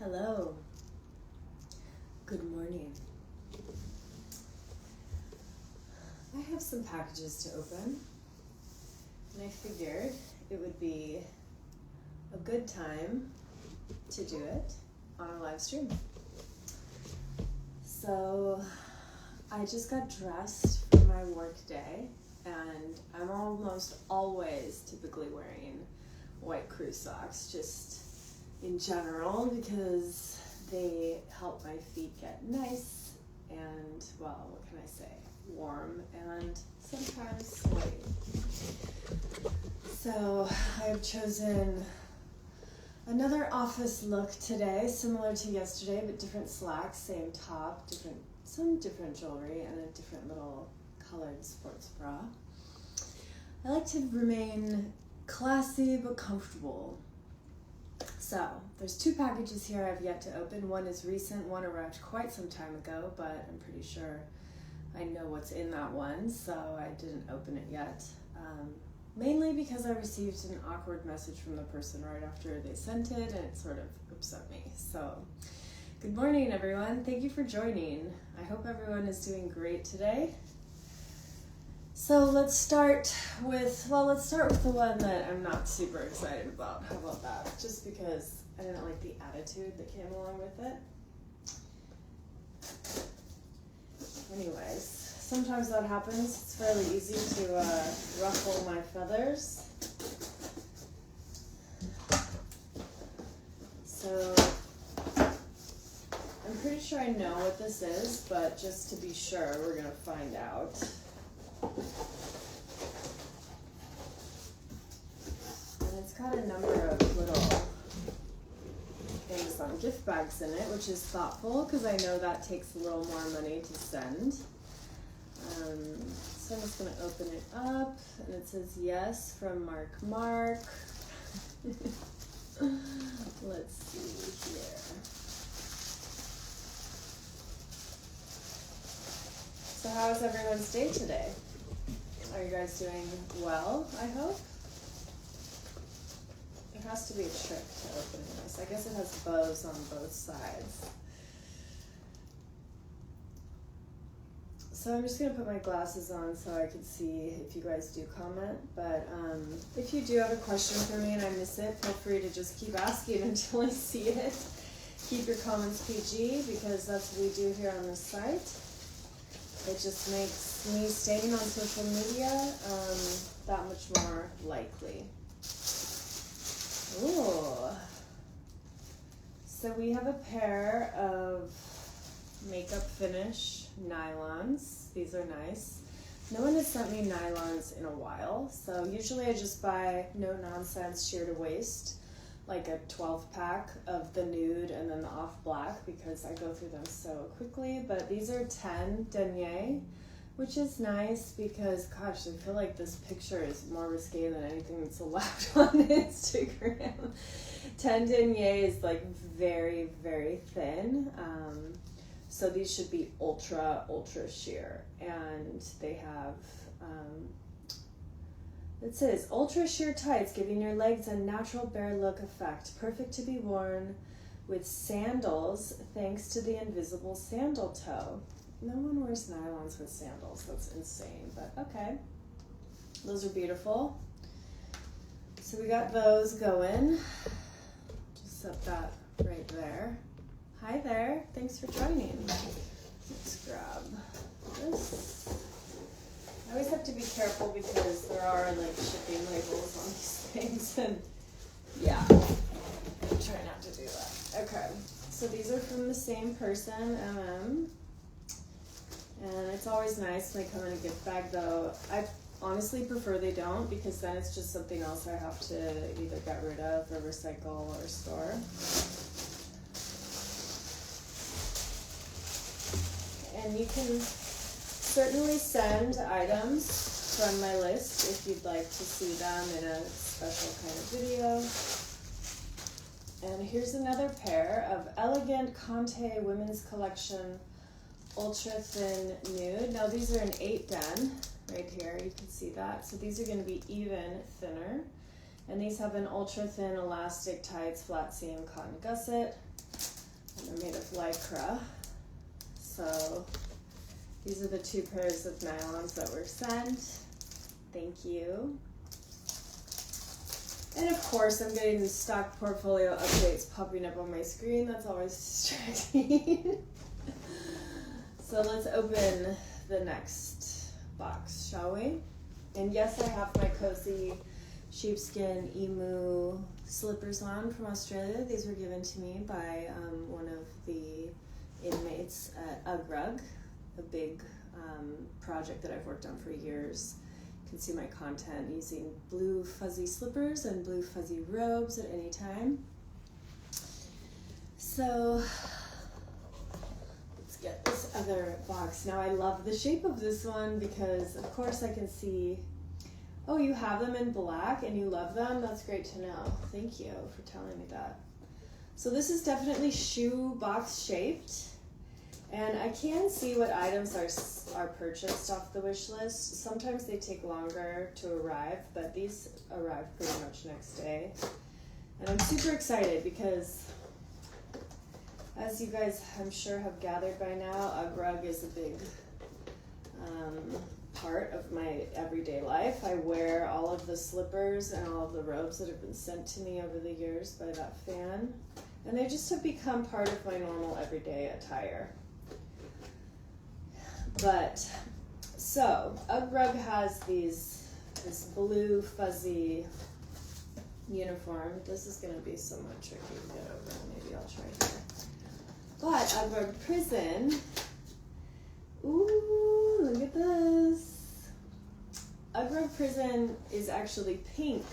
Hello. Good morning. I have some packages to open, and I figured it would be a good time to do it on a live stream. So I just got dressed for my work day, and I'm almost always typically wearing white crew socks, just in general, because they help my feet get nice and, well, what can I say, warm and sometimes sweaty. So I've chosen another office look today, similar to yesterday, but different slacks, same top, some different jewelry, and a different little colored sports bra. I like to remain classy but comfortable. So, there's two packages here I've yet to open. One is recent, one arrived quite some time ago, but I'm pretty sure I know what's in that one, so I didn't open it yet. Mainly because I received an awkward message from the person right after they sent it, and it sort of upset me. So, good morning, everyone. Thank you for joining. I hope everyone is doing great today. So let's start with the one that I'm not super excited about. How about that? Just because I didn't like the attitude that came along with it. Anyways, sometimes that happens. It's fairly easy to ruffle my feathers. So I'm pretty sure I know what this is, but just to be sure, we're gonna find out. And it's got a number of little things on gift bags in it, which is thoughtful because I know that takes a little more money to send. So I'm just going to open it up, and it says yes from Mark. Let's see here. So how is everyone's day today? Are you guys doing well, I hope? There has to be a trick to opening this. I guess it has bows on both sides. So I'm just going to put my glasses on so I can see if you guys do comment. But if you do have a question for me and I miss it, feel free to just keep asking until I see it. Keep your comments PG because that's what we do here on this site. It just makes me staying on social media that much more likely. Ooh. So we have a pair of makeup finish nylons. These are nice. No one has sent me nylons in a while, so usually I just buy no nonsense sheer to waist, like a 12-pack of the nude and then the off black because I go through them so quickly. But these are 10 denier, which is nice because, gosh, I feel like this picture is more risque than anything that's allowed on Instagram. 10 denier is like very, very thin. So these should be ultra sheer. And they have, it says, ultra sheer tights, giving your legs a natural bare look effect. Perfect to be worn with sandals, thanks to the invisible sandal toe. No one wears nylons with sandals. That's insane, but okay. Those are beautiful. So we got those going. Just set that right there. Hi there. Thanks for joining. Let's grab this. I always have to be careful because there are like shipping labels on these things, and yeah, try not to do that. Okay, so these are from the same person, and it's always nice when they come in a gift bag, though I honestly prefer they don't because then it's just something else I have to either get rid of or recycle or store. And you can certainly send items from my list if you'd like to see them in a special kind of video. And here's another pair of Elegant Conte Women's Collection Ultra Thin Nude. Now these are an 8 den right here. You can see that. So these are going to be even thinner. And these have an ultra thin elastic tights flat seam cotton gusset. They're made of Lycra. So these are the 2 pairs of nylons that were sent. Thank you. And of course, I'm getting the stock portfolio updates popping up on my screen. That's always distracting. So let's open the next box, shall we? And yes, I have my cozy sheepskin emu slippers on from Australia. These were given to me by one of the inmates at UGRUG, a big project that I've worked on for years. You can see my content using blue fuzzy slippers and blue fuzzy robes at any time. So let's get this other box. Now I love the shape of this one because of course I can see, oh, you have them in black and you love them? That's great to know. Thank you for telling me that. So this is definitely shoe box shaped. And I can see what items are purchased off the wish list. Sometimes they take longer to arrive, but these arrive pretty much next day. And I'm super excited because, as you guys I'm sure have gathered by now, UGRUG is a big part of my everyday life. I wear all of the slippers and all of the robes that have been sent to me over the years by that fan. And they just have become part of my normal everyday attire. But, so, UGRUG has this blue fuzzy uniform. This is going to be somewhat tricky to get over. Maybe I'll try here. But UGRUG Prison, ooh, look at this. UGRUG Prison is actually pink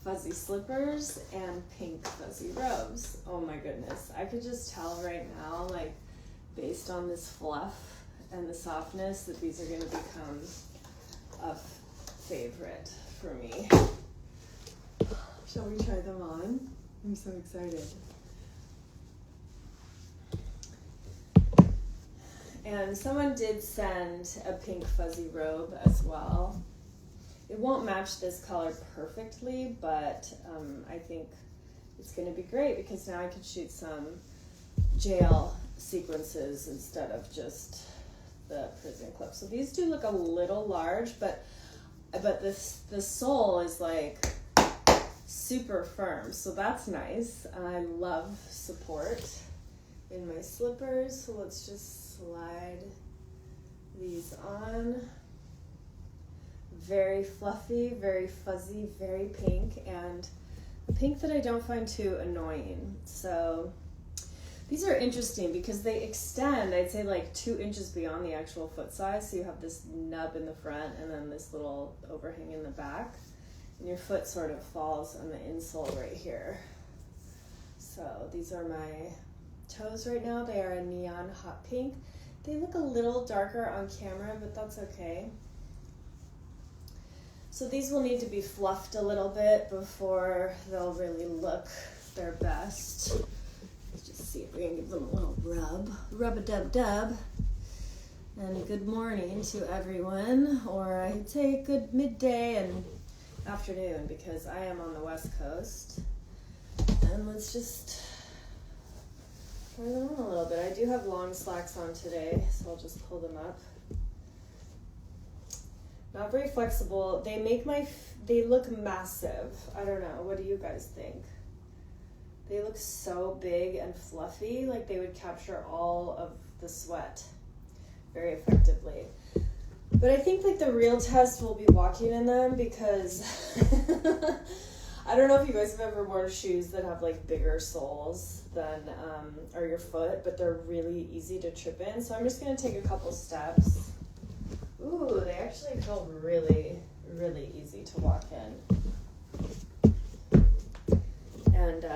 fuzzy slippers and pink fuzzy robes. Oh my goodness. I could just tell right now, like, based on this fluff and the softness, that these are going to become a favorite for me. Shall we try them on? I'm so excited. And someone did send a pink fuzzy robe as well. It won't match this color perfectly, but I think it's going to be great because now I can shoot some jail sequences instead of just the prison clip. So these do look a little large, but the sole is like super firm, so that's nice. I love support in my slippers, so let's just slide these on. Very fluffy, very fuzzy, very pink, and pink that I don't find too annoying. So these are interesting because they extend, I'd say, like 2 inches beyond the actual foot size. So you have this nub in the front and then this little overhang in the back. And your foot sort of falls on the insole right here. So these are my toes right now. They are a neon hot pink. They look a little darker on camera, but that's okay. So these will need to be fluffed a little bit before they'll really look their best. Let's just see if we can give them a little rub. Rub-a-dub-dub. And good morning to everyone, or I'd say good midday and afternoon because I am on the West Coast. And let's just try them on a little bit. I do have long slacks on today, so I'll just pull them up. Not very flexible. They look massive. I don't know. What do you guys think? They look so big and fluffy, like they would capture all of the sweat very effectively. But I think like the real test will be walking in them because I don't know if you guys have ever worn shoes that have like bigger soles than or your foot, but they're really easy to trip in. So I'm just gonna take a couple steps. Ooh, they actually feel really, really easy to walk in. And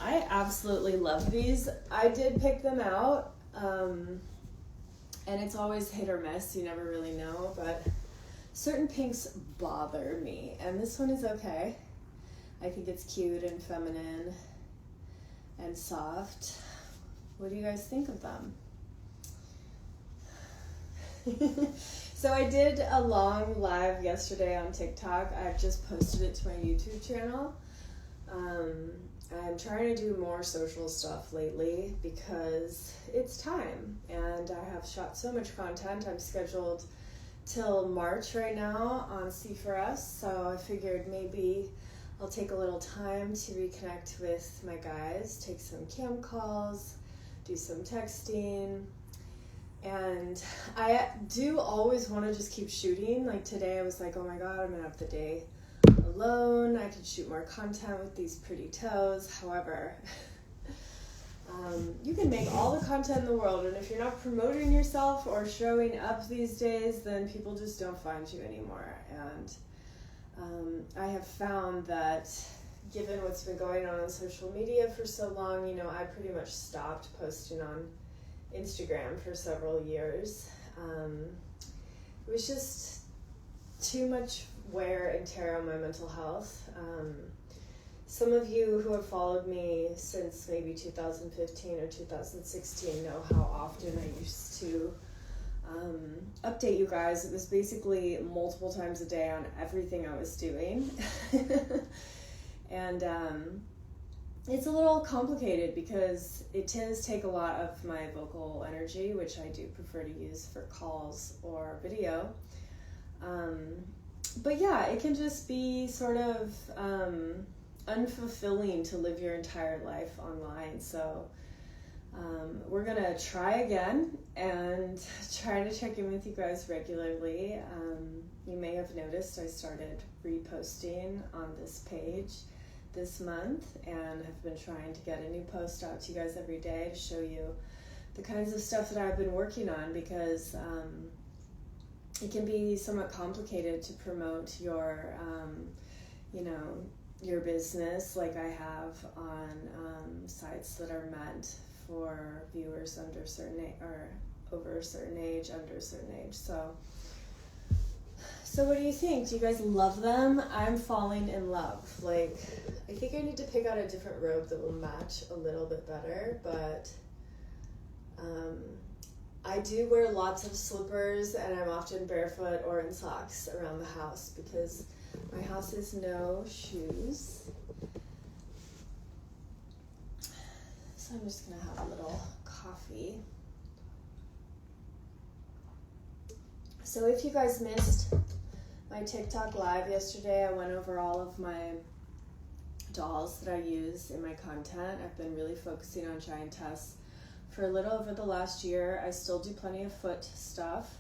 I absolutely love these. I did pick them out, and it's always hit or miss. You never really know, but certain pinks bother me, and this one is okay. I think it's cute and feminine and soft. What do you guys think of them? So I did a long live yesterday on TikTok. I've just posted it to my YouTube channel. I'm trying to do more social stuff lately because it's time, and I have shot so much content. I'm scheduled till March right now on C4S, so I figured maybe I'll take a little time to reconnect with my guys, take some cam calls, do some texting, and I do always want to just keep shooting. Like today I was like, oh my god, I'm gonna have the day alone. I could shoot more content with these pretty toes. However, you can make all the content in the world, and if you're not promoting yourself or showing up these days, then people just don't find you anymore. And I have found that given what's been going on social media for so long, you know, I pretty much stopped posting on Instagram for several years. It was just too much wear and tear on my mental health. Some of you who have followed me since maybe 2015 or 2016 know how often I used to update you guys. It was basically multiple times a day on everything I was doing. And it's a little complicated because it does take a lot of my vocal energy, which I do prefer to use for calls or video. But yeah, it can just be sort of unfulfilling to live your entire life online. So we're gonna try again and try to check in with you guys regularly. You may have noticed I started reposting on this page this month and have been trying to get a new post out to you guys every day to show you the kinds of stuff that I've been working on, because it can be somewhat complicated to promote your your business like I have on sites that are meant for viewers under a certain age, or over a certain age, under a certain age. So what do you think? Do you guys love them? I'm falling in love. Like, I think I need to pick out a different robe that will match a little bit better, but I do wear lots of slippers, and I'm often barefoot or in socks around the house because my house is no shoes. So I'm just gonna have a little coffee. So if you guys missed my TikTok live yesterday, I went over all of my dolls that I use in my content. I've been really focusing on giantess for a little over the last year. I still do plenty of foot stuff,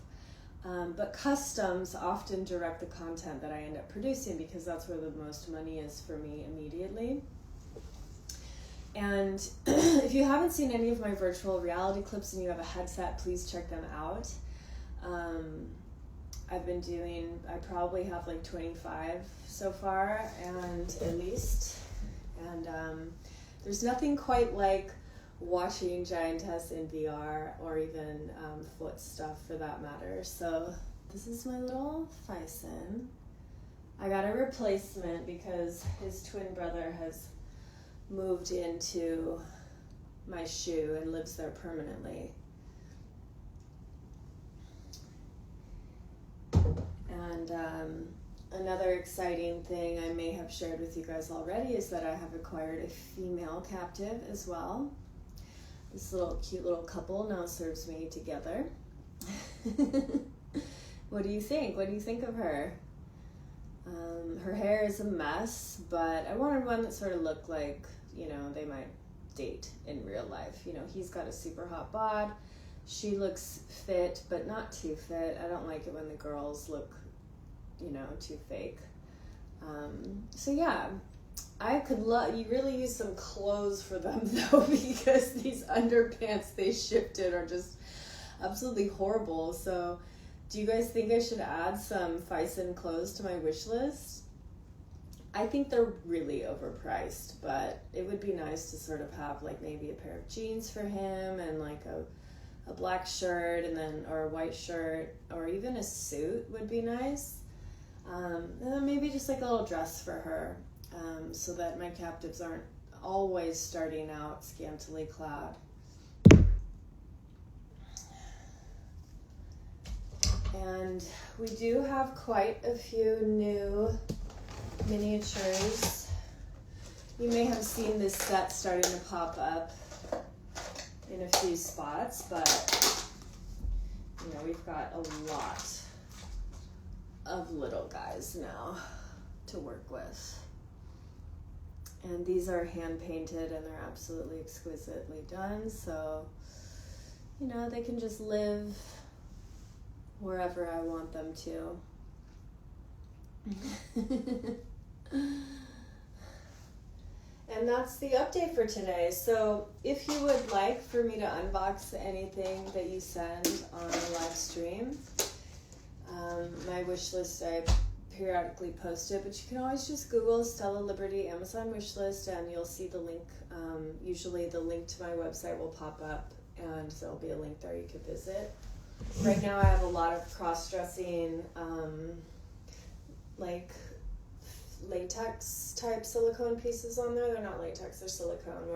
but customs often direct the content that I end up producing because that's where the most money is for me immediately. And if you haven't seen any of my virtual reality clips and you have a headset, please check them out. I probably have like 25 so far, and at least, and there's nothing quite like watching giantess in VR or even foot stuff for that matter. So this is my little Thyson. I got a replacement because his twin brother has moved into my shoe and lives there permanently. And another exciting thing I may have shared with you guys already is that I have acquired a female captive as well. This cute little couple now serves me together. What do you think? What do you think of her? Her hair is a mess, but I wanted one that sort of looked like, they might date in real life. He's got a super hot bod. She looks fit, but not too fit. I don't like it when the girls look, too fake. So yeah, I could you really use some clothes for them though, because these underpants they shipped in are just absolutely horrible. So do you guys think I should add some Thyson clothes to my wish list? I think they're really overpriced, but it would be nice to sort of have like maybe a pair of jeans for him and like a black shirt or a white shirt, or even a suit would be nice. And then maybe just like a little dress for her, so that my captives aren't always starting out scantily clad. And we do have quite a few new miniatures You may have seen this set starting to pop up in a few spots, but you know, we've got a lot of little guys now to work with. And these are hand painted and they're absolutely exquisitely done, so you know, they can just live wherever I want them to. And that's the update for today. So if you would like for me to unbox anything that you send on a live stream, my wish list, I periodically post it, but you can always just Google Stella Liberty Amazon wish list and you'll see the link. Usually the link to my website will pop up and there'll be a link there you can visit. Right now I have a lot of cross-dressing like latex type silicone pieces on there. They're not latex, they're silicone,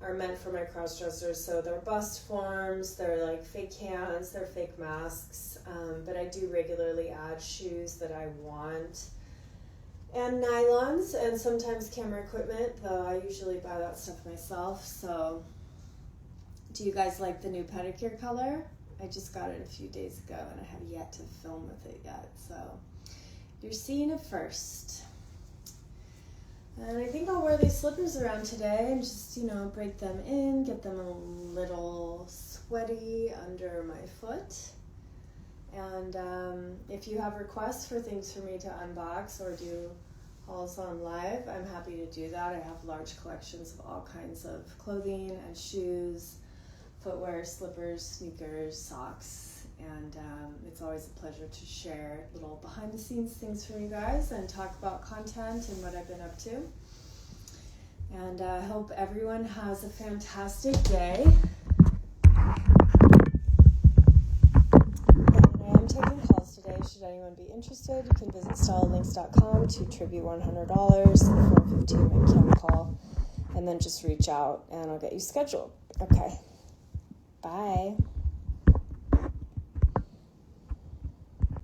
are meant for my cross-dressers. So they're bust forms, they're like fake hands, they're fake masks, but I do regularly add shoes that I want, and nylons, and sometimes camera equipment, though I usually buy that stuff myself. So do you guys like the new pedicure color? I just got it a few days ago and I have yet to film with it yet, so you're seeing it first. And I think I'll wear these slippers around today and just, you know, break them in, get them a little sweaty under my foot. And if you have requests for things for me to unbox or do hauls on live, I'm happy to do that. I have large collections of all kinds of clothing and shoes, footwear, slippers, sneakers, socks. And it's always a pleasure to share little behind the scenes things for you guys and talk about content and what I've been up to. And I hope everyone has a fantastic day. And I am taking calls today. Should anyone be interested, you can visit stellalinks.com to tribute $100 for a 15-minute camera call. And then just reach out and I'll get you scheduled. Okay. Bye.